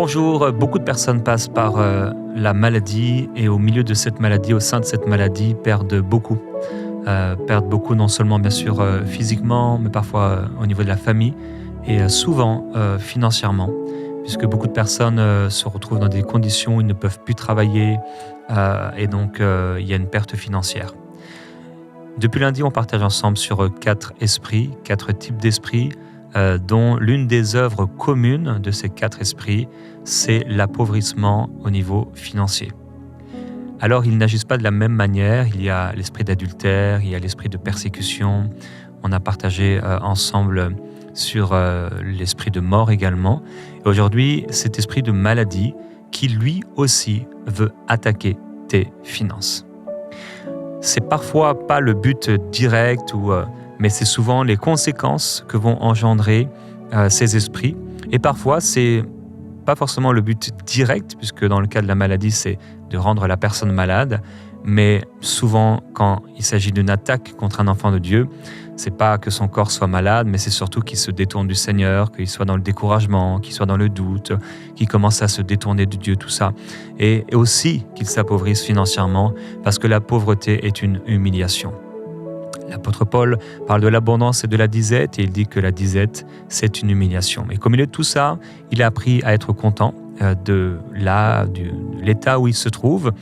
Bonjour, beaucoup de personnes passent par la maladie et au milieu de cette maladie, au sein de cette maladie, perdent beaucoup. Perdent beaucoup non seulement bien sûr physiquement, mais parfois au niveau de la famille et souvent financièrement, puisque beaucoup de personnes se retrouvent dans des conditions où ils ne peuvent plus travailler et donc il y a une perte financière. Depuis lundi, on partage ensemble sur 4 esprits, 4 types d'esprits, dont l'une des œuvres communes de ces 4 esprits, c'est l'appauvrissement au niveau financier. Alors, ils n'agissent pas de la même manière. Il y a l'esprit d'adultère, il y a l'esprit de persécution. On a partagé ensemble sur l'esprit de mort également. Et aujourd'hui, cet esprit de maladie qui lui aussi veut attaquer tes finances. C'est parfois pas le but direct, mais c'est souvent les conséquences que vont engendrer ces esprits. Et parfois, c'est pas forcément le but direct, puisque dans le cas de la maladie, c'est de rendre la personne malade. Mais souvent, quand il s'agit d'une attaque contre un enfant de Dieu, c'est pas que son corps soit malade, mais c'est surtout qu'il se détourne du Seigneur, qu'il soit dans le découragement, qu'il soit dans le doute, qu'il commence à se détourner de Dieu, tout ça. Et aussi qu'il s'appauvrisse financièrement, parce que la pauvreté est une humiliation. L'apôtre Paul parle de l'abondance et de la disette, et il dit que la disette, c'est une humiliation. Et qu'au milieu de tout ça, il a appris à être content de l'état où il se trouve,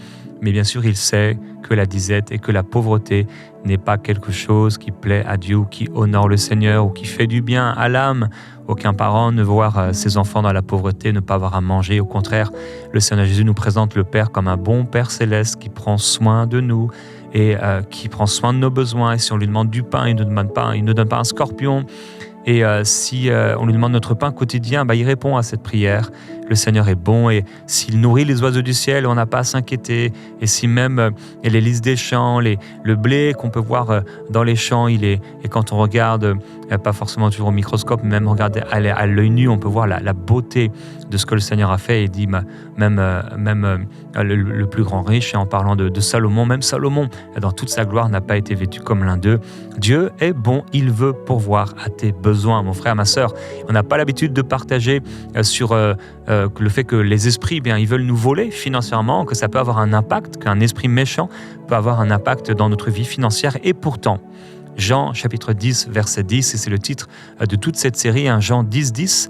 mais bien sûr, il sait que la disette et que la pauvreté n'est pas quelque chose qui plaît à Dieu ou qui honore le Seigneur ou qui fait du bien à l'âme. Aucun parent ne veut voir ses enfants dans la pauvreté, ne pas avoir à manger. Au contraire, le Seigneur Jésus nous présente le Père comme un bon Père céleste qui prend soin de nous et qui prend soin de nos besoins. Et si on lui demande du pain, il ne donne pas un scorpion. Et si on lui demande notre pain quotidien, il répond à cette prière. Le Seigneur est bon et s'il nourrit les oiseaux du ciel, on n'a pas à s'inquiéter. Et si même les lys des champs, le blé qu'on peut voir dans les champs, et quand on regarde, pas forcément toujours au microscope, mais même regarder à l'œil nu, on peut voir la beauté de ce que le Seigneur a fait. Et dit même le plus grand riche, et en parlant de Salomon, même Salomon, dans toute sa gloire, n'a pas été vêtu comme l'un d'eux. Dieu est bon, il veut pourvoir à tes besoins, mon frère, ma sœur. On n'a pas l'habitude de partager sur le fait que les esprits, ils veulent nous voler financièrement, que ça peut avoir un impact, qu'un esprit méchant peut avoir un impact dans notre vie financière. Et pourtant, Jean chapitre 10, verset 10, et c'est le titre de toute cette série, Jean 10, 10,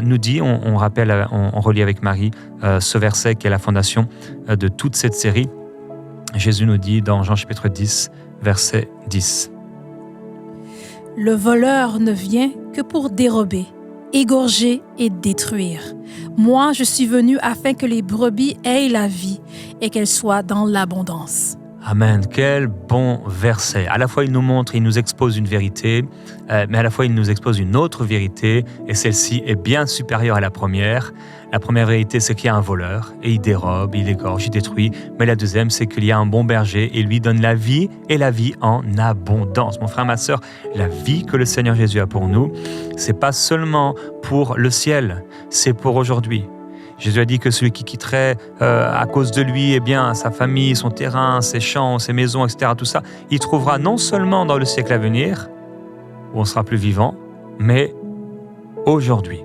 nous dit, on rappelle, on relit avec Marie ce verset qui est la fondation de toute cette série. Jésus nous dit dans Jean chapitre 10, verset 10. Le voleur ne vient que pour dérober, égorger et détruire. Moi, je suis venu afin que les brebis aient la vie et qu'elles soient dans l'abondance. Amen, quel bon verset. À la fois, il nous montre, il nous expose une vérité, mais à la fois, il nous expose une autre vérité, et celle-ci est bien supérieure à la première. La première vérité, c'est qu'il y a un voleur, et il dérobe, il égorge, il détruit. Mais la deuxième, c'est qu'il y a un bon berger, et lui donne la vie, et la vie en abondance. Mon frère, ma sœur, la vie que le Seigneur Jésus a pour nous, c'est pas seulement pour le ciel, c'est pour aujourd'hui. Jésus a dit que celui qui quitterait à cause de lui, sa famille, son terrain, ses champs, ses maisons, etc., tout ça, il trouvera non seulement dans le siècle à venir, où on sera plus vivant, mais aujourd'hui,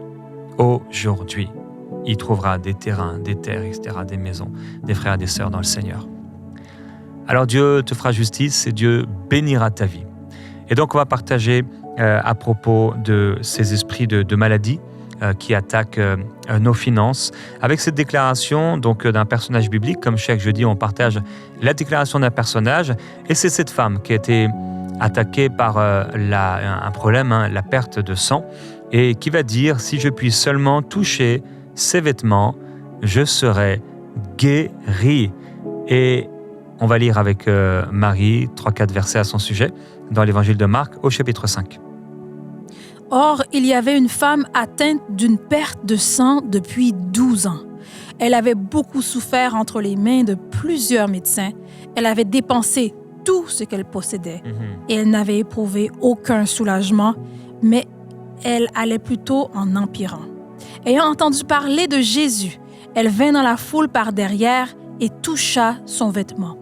il trouvera des terrains, des terres, etc., des maisons, des frères et des sœurs dans le Seigneur. Alors Dieu te fera justice et Dieu bénira ta vie. Et donc on va partager à propos de ces esprits de maladie, qui attaque nos finances. Avec cette déclaration donc, d'un personnage biblique, comme chaque jeudi, on partage la déclaration d'un personnage, et c'est cette femme qui a été attaquée par un problème, la perte de sang, et qui va dire « Si je puis seulement toucher ses vêtements, je serai guérie ». Et on va lire avec Marie 3-4 versets à son sujet, dans l'évangile de Marc, au chapitre 5. Or, il y avait une femme atteinte d'une perte de sang depuis 12 ans. Elle avait beaucoup souffert entre les mains de plusieurs médecins. Elle avait dépensé tout ce qu'elle possédait et elle n'avait éprouvé aucun soulagement, mais elle allait plutôt en empirant. Ayant entendu parler de Jésus, elle vint dans la foule par derrière et toucha son vêtement.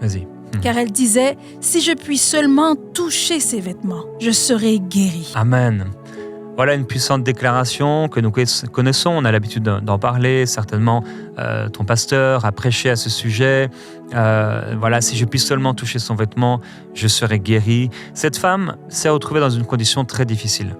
Vas-y. Car elle disait, « Si je puis seulement toucher ses vêtements, je serai guérie. » Amen. Voilà une puissante déclaration que nous connaissons, on a l'habitude d'en parler, certainement ton pasteur a prêché à ce sujet. Voilà, si je puis seulement toucher son vêtement, je serai guéri. Cette femme s'est retrouvée dans une condition très difficile.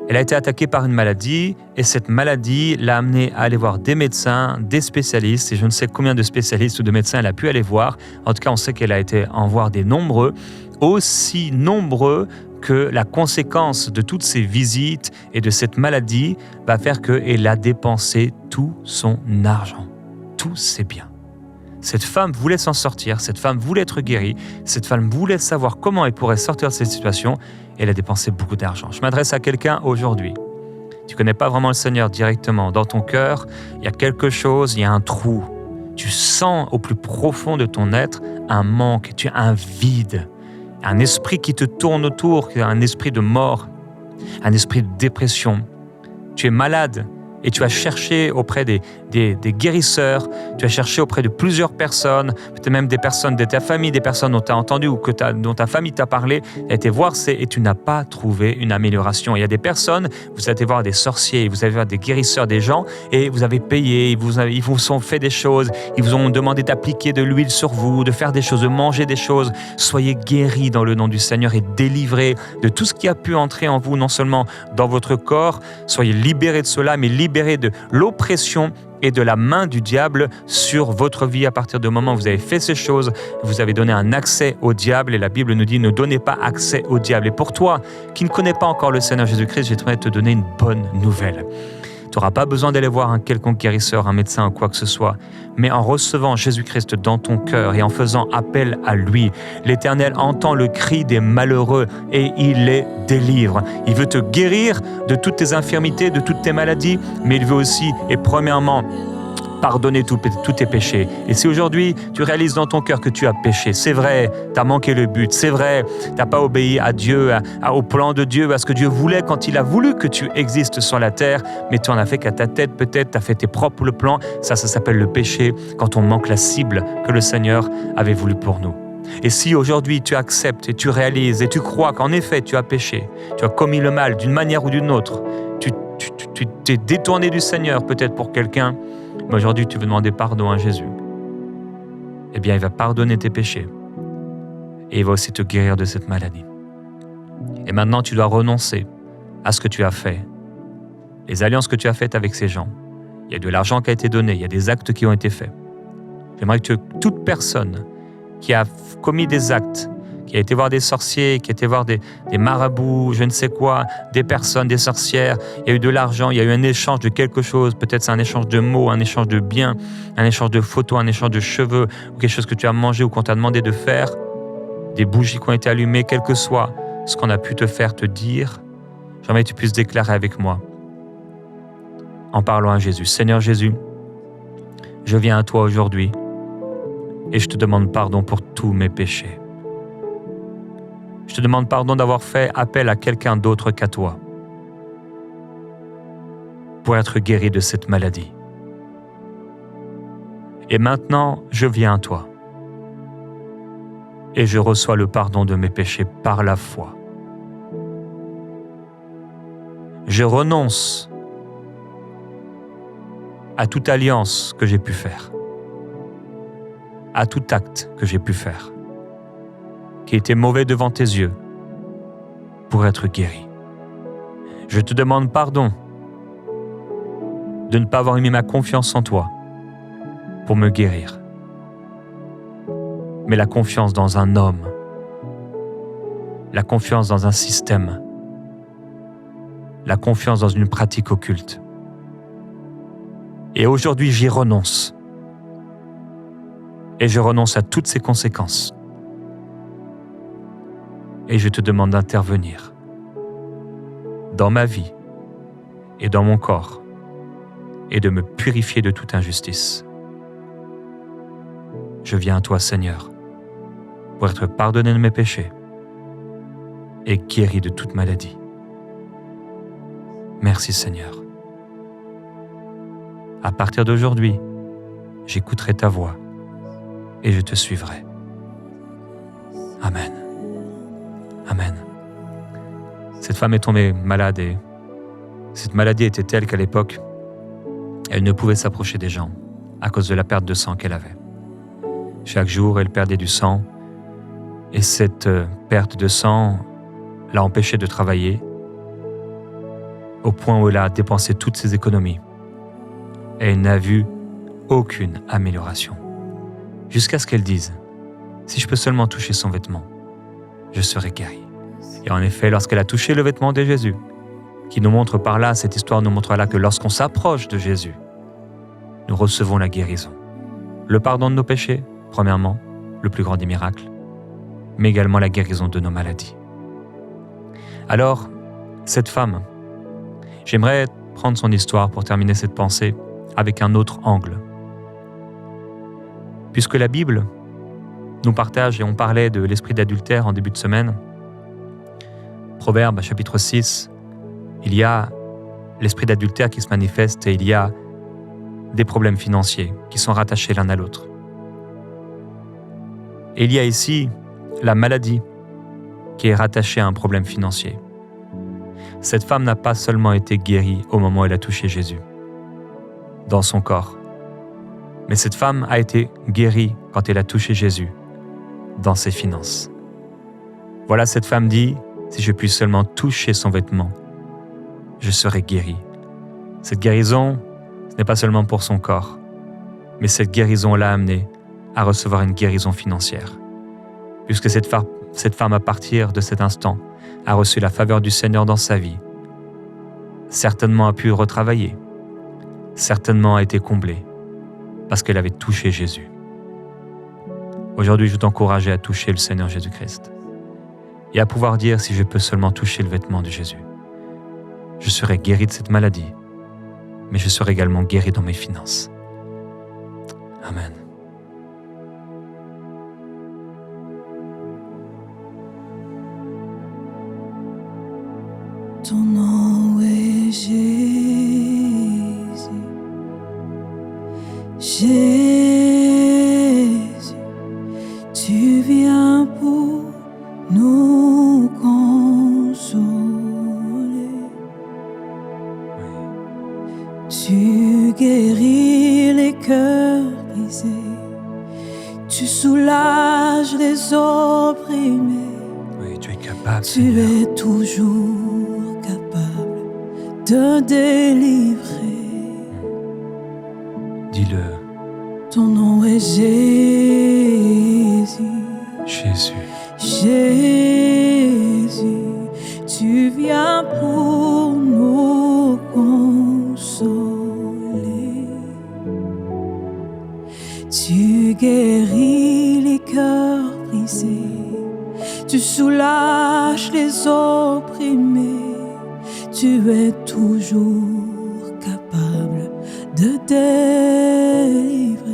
Elle a été attaquée par une maladie et cette maladie l'a amenée à aller voir des médecins, des spécialistes et je ne sais combien de spécialistes ou de médecins elle a pu aller voir. En tout cas, on sait qu'elle a été en voir des nombreux, aussi nombreux que la conséquence de toutes ces visites et de cette maladie va faire qu'elle a dépensé tout son argent, tous ses biens. Cette femme voulait s'en sortir, cette femme voulait être guérie, cette femme voulait savoir comment elle pourrait sortir de cette situation et elle a dépensé beaucoup d'argent. Je m'adresse à quelqu'un aujourd'hui. Tu ne connais pas vraiment le Seigneur directement. Dans ton cœur, il y a quelque chose, il y a un trou. Tu sens au plus profond de ton être un manque, tu as un vide. Un esprit qui te tourne autour, un esprit de mort, un esprit de dépression. Tu es malade et tu as cherché auprès des guérisseurs, tu as cherché auprès de plusieurs personnes, peut-être même des personnes de ta famille, des personnes dont tu as entendu ou dont ta famille t'a parlé, tu as été voir et tu n'as pas trouvé une amélioration. Il y a des personnes, vous allez voir des sorciers, vous allez voir des guérisseurs, des gens, et vous avez payé, ils vous ont fait des choses, ils vous ont demandé d'appliquer de l'huile sur vous, de faire des choses, de manger des choses. Soyez guéris dans le nom du Seigneur et délivrés de tout ce qui a pu entrer en vous, non seulement dans votre corps, soyez libérés de cela, mais libérés de l'oppression et de la main du diable sur votre vie. À partir du moment où vous avez fait ces choses, vous avez donné un accès au diable et la Bible nous dit ne donnez pas accès au diable. Et pour toi qui ne connais pas encore le Seigneur Jésus-Christ, j'aimerais te donner une bonne nouvelle. Tu n'auras pas besoin d'aller voir un quelconque guérisseur, un médecin ou quoi que ce soit, mais en recevant Jésus-Christ dans ton cœur et en faisant appel à lui, l'Éternel entend le cri des malheureux et il les délivre. Il veut te guérir de toutes tes infirmités, de toutes tes maladies, mais il veut aussi, et premièrement, pardonner tous tes péchés. Et si aujourd'hui, tu réalises dans ton cœur que tu as péché, c'est vrai, tu as manqué le but, c'est vrai, tu n'as pas obéi à Dieu, au plan de Dieu, à ce que Dieu voulait quand il a voulu que tu existes sur la terre, mais tu en as fait qu'à ta tête peut-être, tu as fait tes propres plans. Ça s'appelle le péché, quand on manque la cible que le Seigneur avait voulu pour nous. Et si aujourd'hui tu acceptes et tu réalises et tu crois qu'en effet tu as péché, tu as commis le mal d'une manière ou d'une autre, tu t'es détourné du Seigneur peut-être pour quelqu'un, mais aujourd'hui tu veux demander pardon à Jésus, eh bien il va pardonner tes péchés et il va aussi te guérir de cette maladie. Et maintenant tu dois renoncer à ce que tu as fait, les alliances que tu as faites avec ces gens. Il y a de l'argent qui a été donné, il y a des actes qui ont été faits. J'aimerais que toute personne qui a commis des actes, qui a été voir des sorciers, qui a été voir des marabouts, je ne sais quoi, des personnes, des sorcières, il y a eu de l'argent, il y a eu un échange de quelque chose, peut-être c'est un échange de mots, un échange de biens, un échange de photos, un échange de cheveux, ou quelque chose que tu as mangé ou qu'on t'a demandé de faire, des bougies qui ont été allumées, quel que soit ce qu'on a pu te faire, te dire, j'aimerais que tu puisses déclarer avec moi, en parlant à Jésus. Seigneur Jésus, je viens à toi aujourd'hui et je te demande pardon pour tous mes péchés. Je te demande pardon d'avoir fait appel à quelqu'un d'autre qu'à toi pour être guéri de cette maladie. Et maintenant, je viens à toi et je reçois le pardon de mes péchés par la foi. Je renonce à toute alliance que j'ai pu faire, à tout acte que j'ai pu faire, qui était mauvais devant tes yeux, pour être guéri. Je te demande pardon de ne pas avoir mis ma confiance en toi pour me guérir, mais la confiance dans un homme, la confiance dans un système, la confiance dans une pratique occulte. Et aujourd'hui, j'y renonce. Et je renonce à toutes ces conséquences. Et je te demande d'intervenir dans ma vie et dans mon corps et de me purifier de toute injustice. Je viens à toi, Seigneur, pour être pardonné de mes péchés et guéri de toute maladie. Merci, Seigneur. À partir d'aujourd'hui, j'écouterai ta voix et je te suivrai. Amen. Amen. Cette femme est tombée malade et Cette maladie était telle qu'à l'époque, elle ne pouvait s'approcher des gens à cause de la perte de sang qu'elle avait. Chaque jour, elle perdait du sang et cette perte de sang l'a empêchée de travailler au point où elle a dépensé toutes ses économies et elle n'a vu aucune amélioration. Jusqu'à ce qu'elle dise « Si je peux seulement toucher son vêtement, je serai guérie ». Et en effet, lorsqu'elle a touché le vêtement de Jésus, qui nous montre par là, cette histoire nous montre là que lorsqu'on s'approche de Jésus, nous recevons la guérison. Le pardon de nos péchés, premièrement, le plus grand des miracles, mais également la guérison de nos maladies. Alors, cette femme, j'aimerais prendre son histoire pour terminer cette pensée avec un autre angle. Puisque la Bible nous partage, et on parlait de l'esprit d'adultère en début de semaine, Proverbes chapitre 6, il y a l'esprit d'adultère qui se manifeste et il y a des problèmes financiers qui sont rattachés l'un à l'autre. Et il y a ici la maladie qui est rattachée à un problème financier. Cette femme n'a pas seulement été guérie au moment où elle a touché Jésus, dans son corps, mais cette femme a été guérie quand elle a touché Jésus, dans ses finances. Voilà, cette femme dit, si je puis seulement toucher son vêtement, je serai guérie. Cette guérison, ce n'est pas seulement pour son corps, mais cette guérison l'a amenée à recevoir une guérison financière. Puisque cette femme, à partir de cet instant, a reçu la faveur du Seigneur dans sa vie, certainement a pu retravailler, certainement a été comblée, parce qu'elle avait touché Jésus. Aujourd'hui, je t'encourage à toucher le Seigneur Jésus-Christ et à pouvoir dire, si je peux seulement toucher le vêtement de Jésus, je serai guéri de cette maladie, mais je serai également guéri dans mes finances. Amen. Ton nom est Jésus, Jésus, tu viens pour nous consoler. Tu guéris les cœurs brisés, tu soulages les opprimés. Oui, tu es capable, Tu Seigneur. es toujours capable de délivrer. Dis-le, Ton nom est Jésus, Jésus. Jésus, tu viens pour nous consoler. Tu guéris les cœurs brisés, tu soulages les opprimés, tu es toujours capable de délivrer.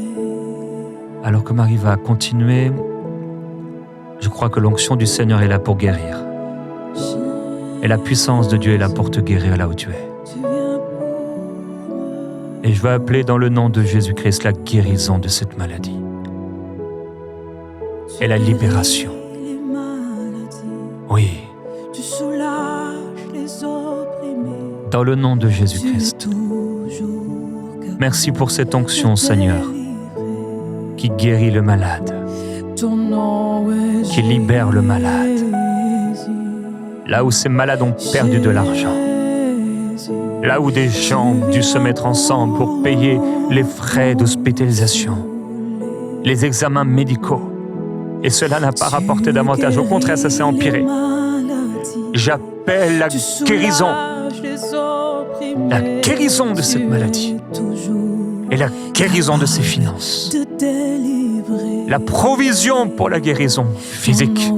Alors que Marie va continuer, je crois que l'onction du Seigneur est là pour guérir. Et la puissance de Dieu est là pour te guérir là où tu es. Tu viens pour Et je vais appeler dans le nom de Jésus-Christ la guérison de cette maladie et la libération. les maladies, Oui, tu soulages les opprimés, dans le nom de tu es Jésus-Christ. toujours capable Merci pour cette de onction, Seigneur, délivrer. qui guérit le malade, Ton nom est qui libère le malade. Jésus, là où ces malades ont perdu de l'argent, Jésus, là où des gens ont dû se mettre ensemble pour payer les frais d'hospitalisation, les examens médicaux, et cela n'a pas rapporté davantage, au contraire, ça s'est empiré. J'appelle la guérison de cette maladie et la guérison de ses finances, la provision pour la guérison physique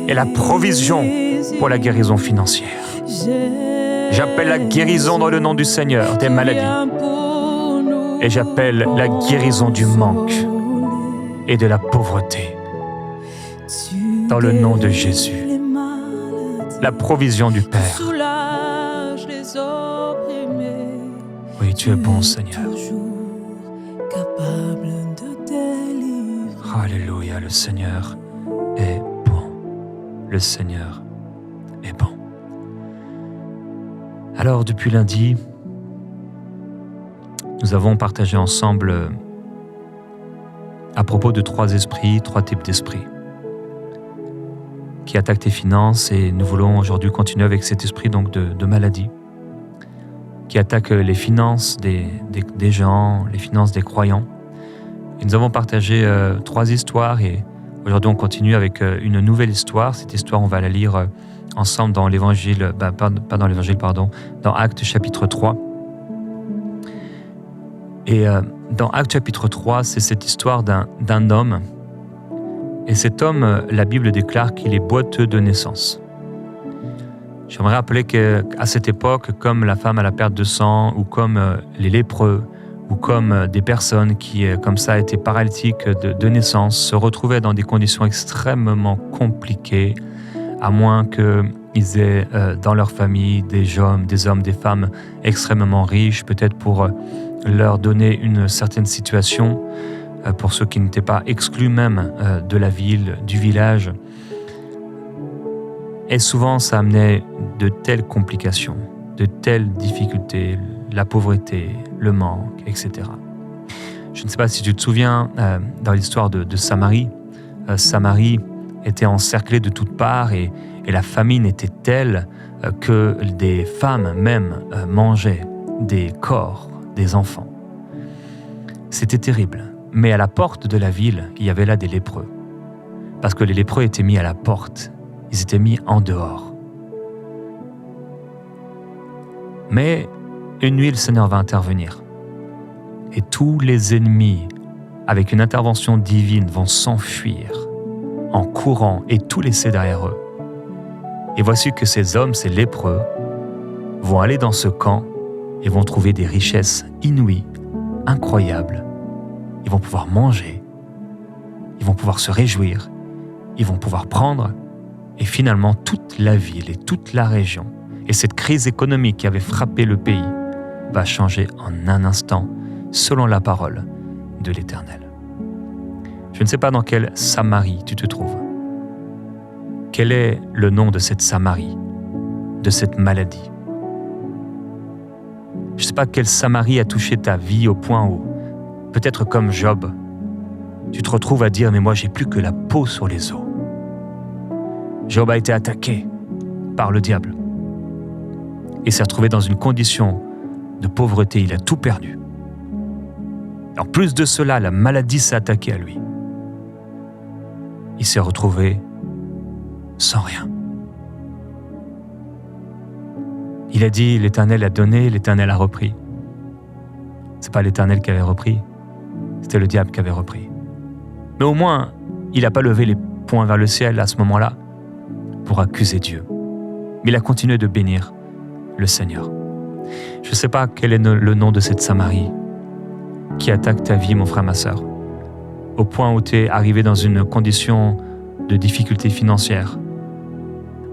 et la provision pour la guérison financière. J'appelle la guérison dans le nom du Seigneur des maladies et j'appelle la guérison du manque et de la pauvreté dans le nom de Jésus. La provision du Père. Oui, tu es bon, Seigneur. Alléluia, le Seigneur est bon. Le Seigneur est bon. Alors, depuis lundi, nous avons partagé ensemble à propos de 3 esprits, 3 types d'esprits qui attaquent tes finances, et nous voulons aujourd'hui continuer avec cet esprit donc de maladie qui attaque les finances des gens, les finances des croyants. Et nous avons partagé 3 histoires, et aujourd'hui on continue avec une nouvelle histoire. Cette histoire, on va la lire ensemble dans l'évangile, dans Actes chapitre 3. Et dans Actes chapitre 3, c'est cette histoire d'un homme. Et cet homme, la Bible déclare qu'il est boiteux de naissance. J'aimerais rappeler qu'à cette époque, comme la femme à la perte de sang, ou comme les lépreux, ou comme des personnes qui, comme ça, étaient paralytiques de naissance, se retrouvaient dans des conditions extrêmement compliquées, à moins qu'ils aient dans leur famille des hommes, des femmes extrêmement riches, peut-être pour leur donner une certaine situation, pour ceux qui n'étaient pas exclus même de la ville, du village. Et souvent, ça amenait de telles complications, de telles difficultés, la pauvreté, le manque, etc. Je ne sais pas si tu te souviens, dans l'histoire de Samarie, Samarie était encerclée de toutes parts, et la famine était telle que des femmes même mangeaient des corps des enfants. C'était terrible. Mais à la porte de la ville, il y avait là des lépreux. Parce que les lépreux étaient mis à la porte. Ils étaient mis en dehors. Mais une nuit, le Seigneur va intervenir. Et tous les ennemis, avec une intervention divine, vont s'enfuir en courant et tout laisser derrière eux. Et voici que ces hommes, ces lépreux, vont aller dans ce camp et vont trouver des richesses inouïes, incroyables. Ils vont pouvoir manger, ils vont pouvoir se réjouir, ils vont pouvoir prendre, et finalement toute la ville et toute la région, et cette crise économique qui avait frappé le pays, va changer en un instant, selon la parole de l'Éternel. Je ne sais pas dans quelle Samarie tu te trouves. Quel est le nom de cette Samarie, de cette maladie? Je ne sais pas quelle Samarie a touché ta vie au point où, peut-être comme Job, tu te retrouves à dire « mais moi j'ai plus que la peau sur les os ». Job a été attaqué par le diable et s'est retrouvé dans une condition de pauvreté, il a tout perdu. En plus de cela, la maladie s'est attaquée à lui. Il s'est retrouvé sans rien. Il a dit « l'Éternel a donné, l'Éternel a repris ». C'est pas l'Éternel qui avait repris, c'était le diable qui avait repris. Mais au moins, il n'a pas levé les poings vers le ciel à ce moment-là pour accuser Dieu. Mais il a continué de bénir le Seigneur. Je ne sais pas quel est le nom de cette Samarie qui attaque ta vie, mon frère, ma sœur, au point où tu es arrivé dans une condition de difficulté financière,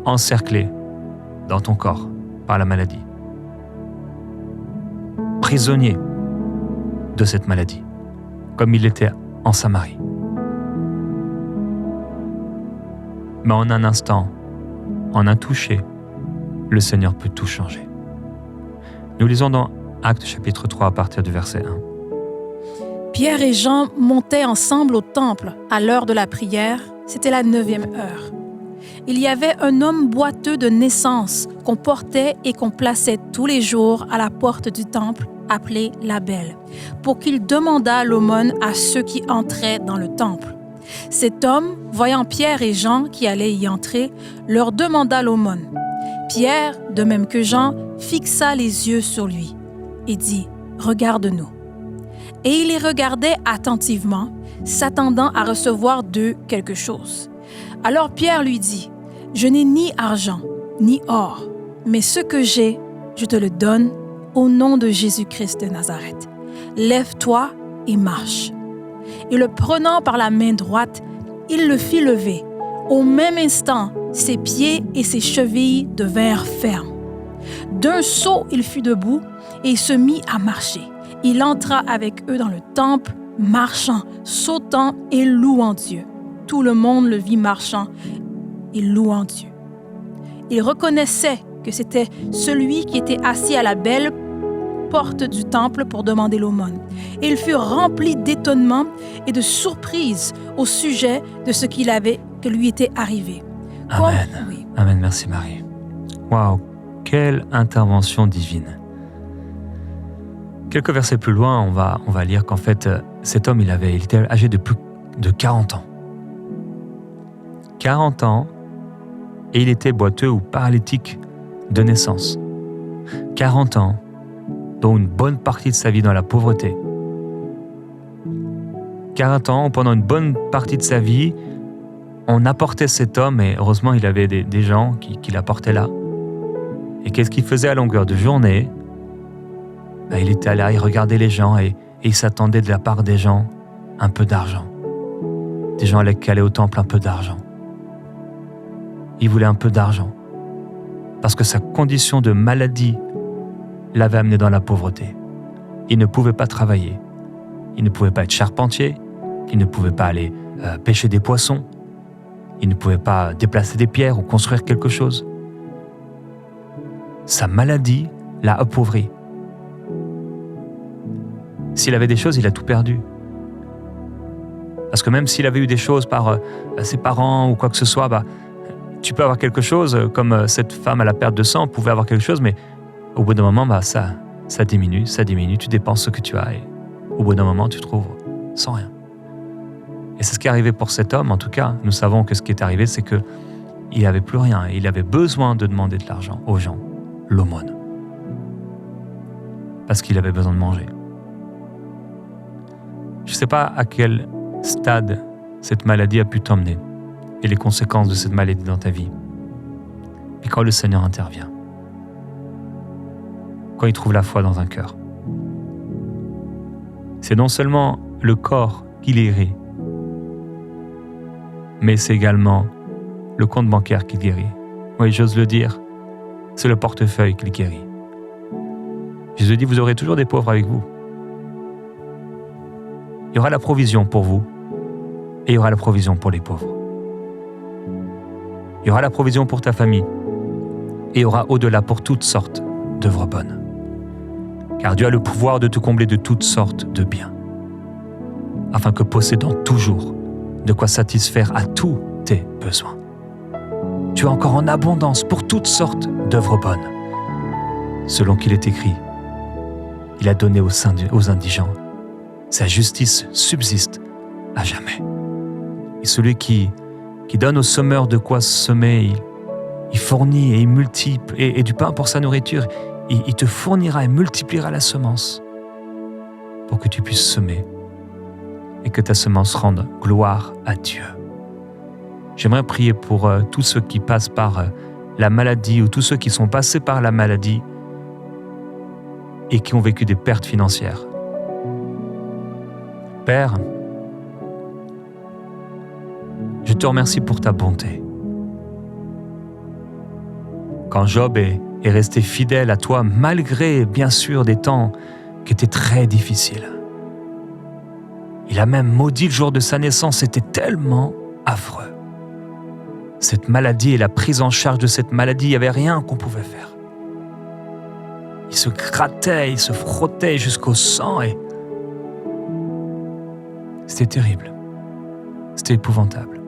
encerclé dans ton corps par la maladie, prisonnier de cette maladie, comme il l'était en Samarie. Mais en un instant, en un toucher, le Seigneur peut tout changer. Nous lisons dans Actes chapitre 3 à partir du verset 1. Pierre et Jean montaient ensemble au temple à l'heure de la prière, c'était la 9e heure. Il y avait un homme boiteux de naissance qu'on portait et qu'on plaçait tous les jours à la porte du temple, appelé la Belle, pour qu'il demandât l'aumône à ceux qui entraient dans le temple. Cet homme, voyant Pierre et Jean qui allaient y entrer, leur demanda l'aumône. Pierre, de même que Jean, fixa les yeux sur lui et dit « Regarde-nous ». Et il les regardait attentivement, s'attendant à recevoir d'eux quelque chose. Alors Pierre lui dit « Je n'ai ni argent, ni or, mais ce que j'ai, je te le donne au nom de Jésus-Christ de Nazareth. Lève-toi et marche. » Et le prenant par la main droite, il le fit lever. Au même instant, ses pieds et ses chevilles devinrent fermes. D'un saut, il fut debout et se mit à marcher. Il entra avec eux dans le temple, marchant, sautant et louant Dieu. Tout le monde le vit marchant et louant Dieu. Il reconnaissait que c'était celui qui était assis à la belle porte du temple pour demander l'aumône. Et ils furent remplis d'étonnement et de surprise au sujet de ce que lui était arrivé. Amen. Oui. Amen, merci Marie. Waouh, quelle intervention divine. Quelques versets plus loin, on va lire qu'en fait, cet homme, il était âgé de plus de 40 ans. 40 ans, et il était boiteux ou paralytique de naissance. 40 ans, dont une bonne partie de sa vie dans la pauvreté. 40 ans, pendant une bonne partie de sa vie, on apportait cet homme, et heureusement, il avait des gens qui l'apportaient là. Et qu'est-ce qu'il faisait à longueur de journée? Il était là, il regardait les gens et il s'attendait de la part des gens un peu d'argent. Des gens qui allaient au temple, un peu d'argent. Il voulait un peu d'argent. Parce que sa condition de maladie l'avait amené dans la pauvreté. Il ne pouvait pas travailler. Il ne pouvait pas être charpentier. Il ne pouvait pas aller pêcher des poissons. Il ne pouvait pas déplacer des pierres ou construire quelque chose. Sa maladie l'a appauvri. S'il avait des choses, il a tout perdu. Parce que même s'il avait eu des choses par ses parents ou quoi que ce soit, tu peux avoir quelque chose, comme cette femme à la perte de sang pouvait avoir quelque chose, mais au bout d'un moment, ça diminue, tu dépenses ce que tu as et au bout d'un moment, tu te trouves sans rien. Et c'est ce qui est arrivé pour cet homme, en tout cas. Nous savons que ce qui est arrivé, c'est qu'il n'avait plus rien. Il avait besoin de demander de l'argent aux gens, l'aumône. Parce qu'il avait besoin de manger. Je ne sais pas à quel stade cette maladie a pu t'emmener et les conséquences de cette maladie dans ta vie. Mais quand le Seigneur intervient, quand il trouve la foi dans un cœur, c'est non seulement le corps qui guérit, mais c'est également le compte bancaire qui guérit. Oui, j'ose le dire, c'est le portefeuille qui guérit. Jésus dit, vous aurez toujours des pauvres avec vous. Il y aura la provision pour vous et il y aura la provision pour les pauvres. Il y aura la provision pour ta famille et il y aura au-delà pour toutes sortes d'œuvres bonnes. Car Dieu a le pouvoir de te combler de toutes sortes de biens, afin que possédant toujours de quoi satisfaire à tous tes besoins, tu as encore en abondance pour toutes sortes d'œuvres bonnes. Selon qu'il est écrit, il a donné aux indigents. Sa justice subsiste à jamais. Et celui qui donne aux semeurs de quoi semer, il fournit et il multiplie, et du pain pour sa nourriture, il te fournira et multipliera la semence pour que tu puisses semer et que ta semence rende gloire à Dieu. J'aimerais prier pour tous ceux qui passent par la maladie ou tous ceux qui sont passés par la maladie et qui ont vécu des pertes financières. Père, je te remercie pour ta bonté. Quand Job est resté fidèle à toi, malgré bien sûr des temps qui étaient très difficiles, il a même maudit le jour de sa naissance, c'était tellement affreux. Cette maladie et la prise en charge de cette maladie, il n'y avait rien qu'on pouvait faire. Il se grattait, il se frottait jusqu'au sang et c'était terrible. C'était épouvantable.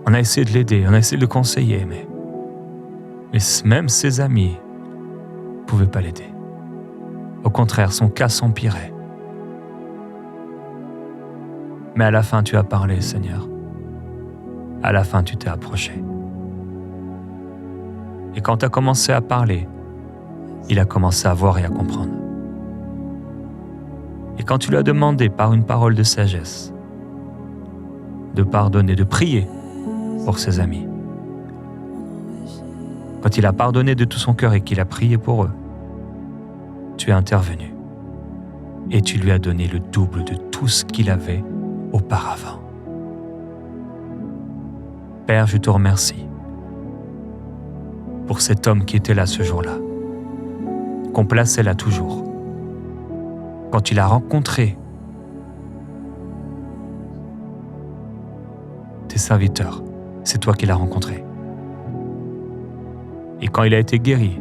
On a essayé de l'aider, on a essayé de le conseiller, mais même ses amis ne pouvaient pas l'aider. Au contraire, son cas s'empirait. Mais à la fin, tu as parlé, Seigneur. À la fin, tu t'es approché. Et quand tu as commencé à parler, il a commencé à voir et à comprendre. Et quand tu lui as demandé par une parole de sagesse de pardonner, de prier pour ses amis, quand il a pardonné de tout son cœur et qu'il a prié pour eux, tu es intervenu et tu lui as donné le double de tout ce qu'il avait auparavant. Père, je te remercie pour cet homme qui était là ce jour-là, qu'on plaçait là toujours. Quand il a rencontré tes serviteurs, c'est toi qui l'as rencontré. Et quand il a été guéri,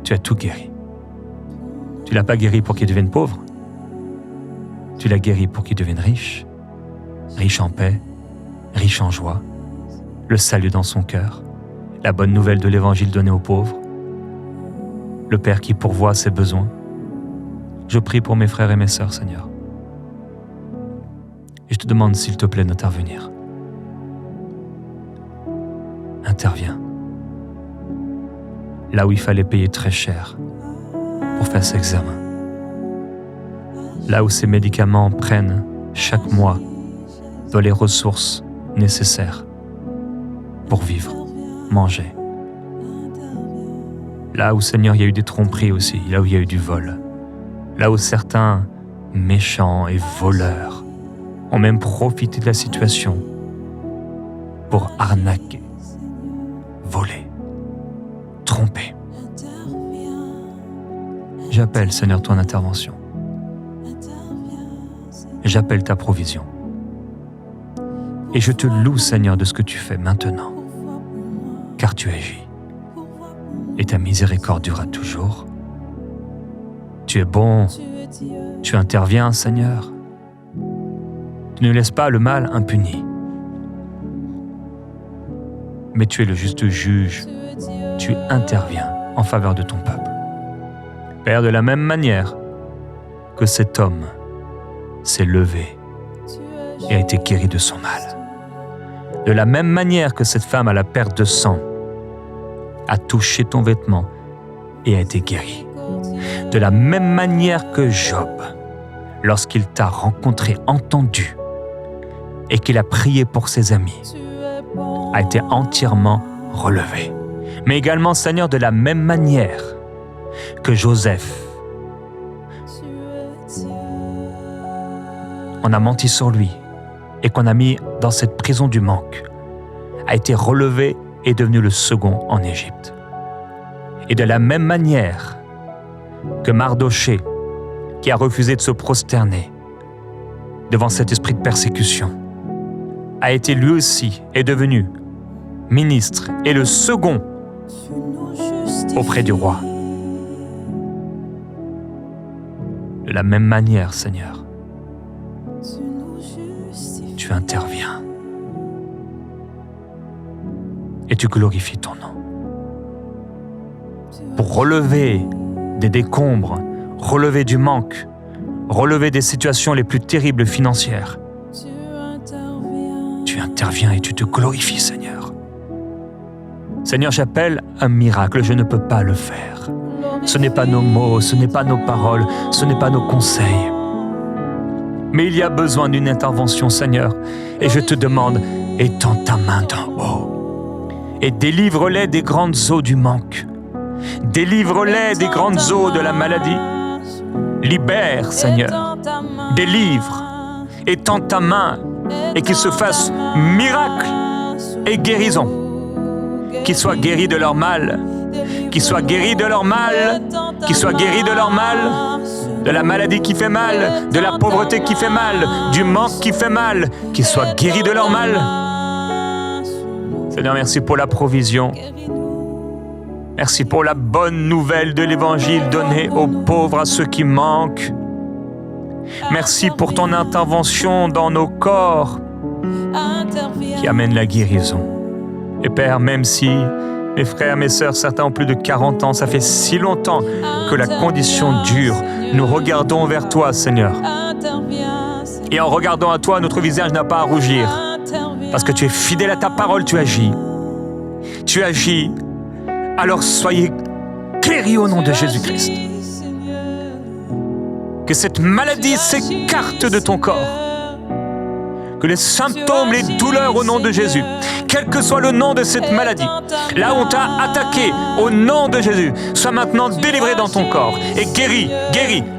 tu as tout guéri. Tu l'as pas guéri pour qu'il devienne pauvre. Tu l'as guéri pour qu'il devienne riche, riche en paix, riche en joie, le salut dans son cœur, la bonne nouvelle de l'évangile donné aux pauvres, le Père qui pourvoit ses besoins. Je prie pour mes frères et mes sœurs, Seigneur. Et je te demande, s'il te plaît, d'intervenir. Interviens. Là où il fallait payer très cher pour faire cet examen. Là où ces médicaments prennent chaque mois dans les ressources nécessaires pour vivre, manger. Là où, Seigneur, il y a eu des tromperies aussi, là où il y a eu du vol. Là où certains méchants et voleurs ont même profité de la situation pour arnaquer, voler, tromper. J'appelle, Seigneur, ton intervention. J'appelle ta provision. Et je te loue, Seigneur, de ce que tu fais maintenant, car tu agis. Et ta miséricorde durera toujours. Tu es bon, tu interviens, Seigneur. Tu ne laisses pas le mal impuni. Mais tu es le juste juge. Tu interviens en faveur de ton peuple. Père, de la même manière que cet homme s'est levé et a été guéri de son mal, de la même manière que cette femme à la perte de sang a touché ton vêtement et a été guérie, de la même manière que Job, lorsqu'il t'a rencontré, entendu, et qu'il a prié pour ses amis, a été entièrement relevé. Mais également, Seigneur, de la même manière que Joseph, on a menti sur lui et qu'on a mis dans cette prison du manque, a été relevé et devenu le second en Égypte. Et de la même manière que Mardoché, qui a refusé de se prosterner devant cet esprit de persécution, a été lui aussi et devenu ministre et le second auprès du roi. De la même manière, Seigneur, tu interviens et tu glorifies ton nom pour relever des décombres, relever du manque, relever des situations les plus terribles financières. Tu interviens et tu te glorifies, Seigneur. Seigneur, j'appelle un miracle, je ne peux pas le faire. Ce n'est pas nos mots, ce n'est pas nos paroles, ce n'est pas nos conseils. Mais il y a besoin d'une intervention, Seigneur, et je te demande, étends ta main d'en haut et délivre-les des grandes eaux du manque. Délivre-les des grandes eaux de la maladie. Libère, Seigneur. Délivre. Étends ta main et qu'il se fasse miracle et guérison. Qu'ils soient guéris de leur mal. Qu'ils soient guéris de leur mal. Qu'ils soient guéris de leur mal. De la maladie qui fait mal. De la pauvreté qui fait mal. Du manque qui fait mal. Qu'ils soient guéris de leur mal. Seigneur, merci pour la provision. Merci pour la bonne nouvelle de l'Évangile donnée aux pauvres, à ceux qui manquent. Merci pour ton intervention dans nos corps qui amène la guérison. Et Père, même si mes frères, mes sœurs, certains ont plus de 40 ans, ça fait si longtemps que la condition dure, nous regardons vers toi, Seigneur. Et en regardant à toi, notre visage n'a pas à rougir. Parce que tu es fidèle à ta parole, tu agis. Tu agis. Alors soyez guéris au nom de Jésus-Christ. Que cette maladie s'écarte de ton corps. Que les symptômes, les douleurs au nom de Jésus, quel que soit le nom de cette maladie, là où on t'a attaqué, au nom de Jésus, soient maintenant délivrés dans ton corps et guéris,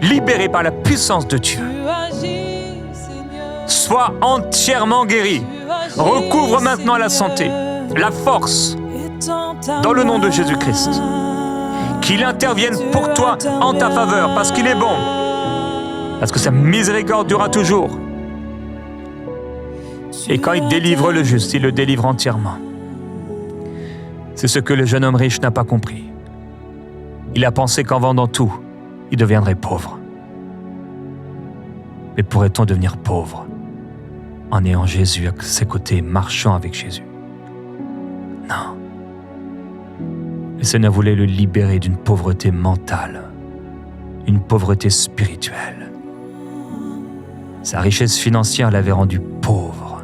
libérés par la puissance de Dieu. Sois entièrement guéri. Recouvre maintenant la santé, la force, dans le nom de Jésus-Christ. Qu'il intervienne pour toi en ta faveur, parce qu'il est bon, parce que sa miséricorde durera toujours. Et quand il délivre le juste, il le délivre entièrement. C'est ce que le jeune homme riche n'a pas compris. Il a pensé qu'en vendant tout, il deviendrait pauvre. Mais pourrait-on devenir pauvre en ayant Jésus à ses côtés, marchant avec Jésus? Non. Le Seigneur voulait le libérer d'une pauvreté mentale, une pauvreté spirituelle. Sa richesse financière l'avait rendu pauvre.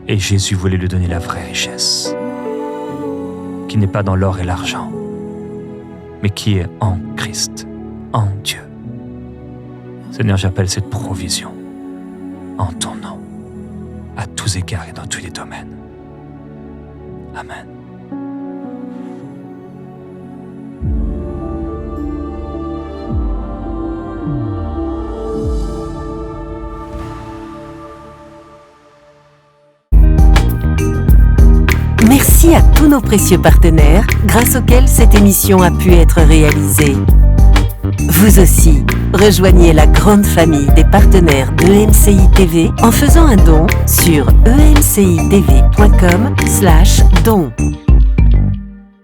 Et Jésus voulait lui donner la vraie richesse, qui n'est pas dans l'or et l'argent, mais qui est en Christ, en Dieu. Seigneur, j'appelle cette provision en ton nom, à tous égards et dans tous les domaines. Amen. Merci à tous nos précieux partenaires grâce auxquels cette émission a pu être réalisée. Vous aussi, rejoignez la grande famille des partenaires d'EMCI TV en faisant un don sur emcitv.com/don.